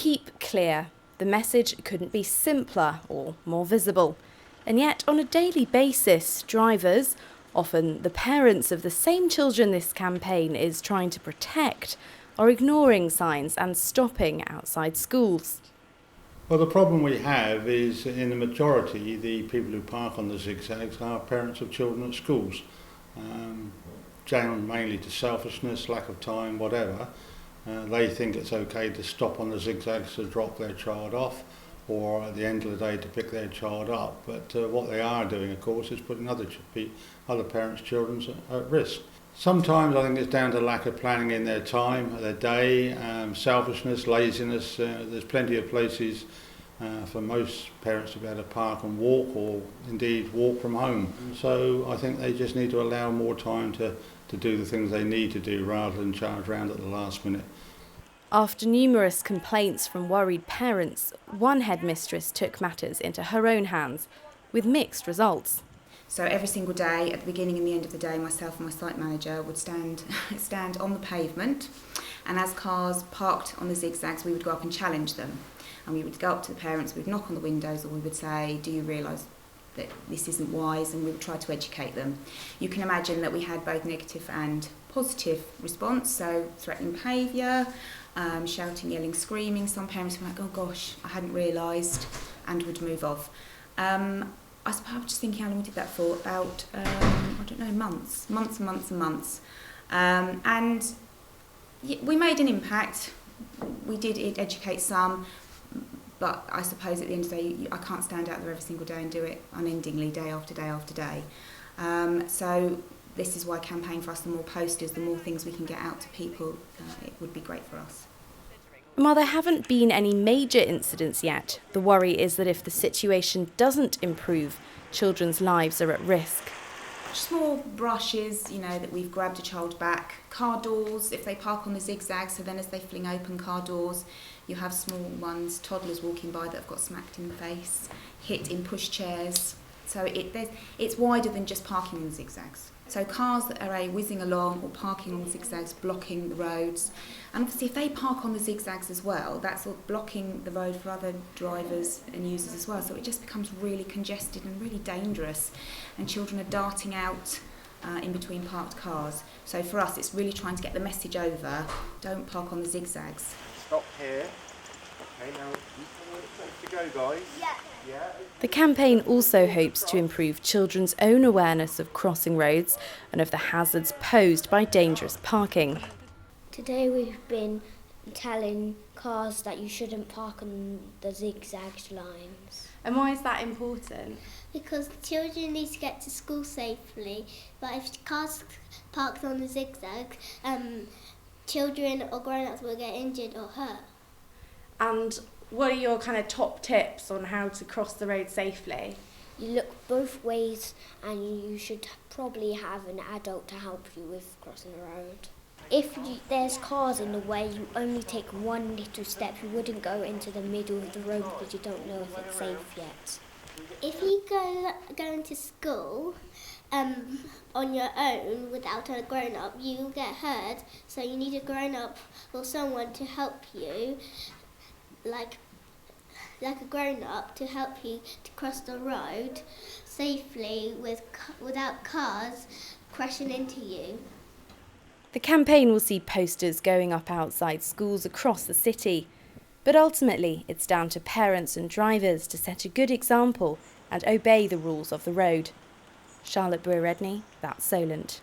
Keep clear. The message couldn't be simpler or more visible. And yet, on a daily basis, drivers, often the parents of the same children this campaign is trying to protect, are ignoring signs and stopping outside schools. Well, the problem we have is, in the majority, the people who park on the zigzags are parents of children at schools. Down mainly to selfishness, lack of time, whatever. They think it's okay to stop on the zigzags to drop their child off, or at the end of the day to pick their child up. But what they are doing, of course, is putting other parents' children at risk. Sometimes I think it's down to lack of planning in their time, their day, selfishness, laziness. There's plenty of places for most parents to be able to park and walk, or indeed walk from home. So I think they just need to allow more time to do the things they need to do rather than charge around at the last minute. After numerous complaints from worried parents, one headmistress took matters into her own hands, with mixed results. So every single day, at the beginning and the end of the day, myself and my site manager would stand on the pavement, and as cars parked on the zigzags, we would go up and challenge them. And we would go up to the parents, we'd knock on the windows, or we would say, do you realise that this isn't wise? And we would try to educate them. You can imagine that we had both negative and positive response, so threatening behaviour, shouting, yelling, screaming. Some parents were like, oh gosh, I hadn't realised, and would move off. I suppose I'm just thinking how long we did that for, about, months. And we made an impact. We did educate some, but I suppose at the end of the day, I can't stand out there every single day and do it unendingly, day after day after day. So this is why campaign for us, the more posters, the more things we can get out to people, it would be great for us. While there haven't been any major incidents yet, the worry is that if the situation doesn't improve, children's lives are at risk. Small brushes, that we've grabbed a child back. Car doors, if they park on the zigzag, so then as they fling open car doors, you have small ones, toddlers walking by that have got smacked in the face, hit in pushchairs. So it's wider than just parking on the zigzags. So cars that are whizzing along or parking on the zigzags, blocking the roads. And obviously if they park on the zigzags as well, that's blocking the road for other drivers and users as well. So it just becomes really congested and really dangerous. And children are darting out in between parked cars. So for us, it's really trying to get the message over, don't park on the zigzags. Stop here. Okay, now you know where it's to go, guys. Yeah. The campaign also hopes to improve children's own awareness of crossing roads and of the hazards posed by dangerous parking. Today we've been telling cars that you shouldn't park on the zigzag lines. And why is that important? Because children need to get to school safely, but if cars parked on the zigzag, children or grown-ups will get injured or hurt. And what are your kind of top tips on how to cross the road safely? You look both ways, and you should probably have an adult to help you with crossing the road. If there's cars in the way, you only take one little step. You wouldn't go into the middle of the road because you don't know if it's safe yet. If you go into school on your own without a grown-up, you'll get hurt. So you need a grown-up or someone to help you, like a grown-up, to help you to cross the road safely without cars crashing into you. The campaign will see posters going up outside schools across the city. But ultimately, it's down to parents and drivers to set a good example and obey the rules of the road. Charlotte Briere-Edney, that's Solent.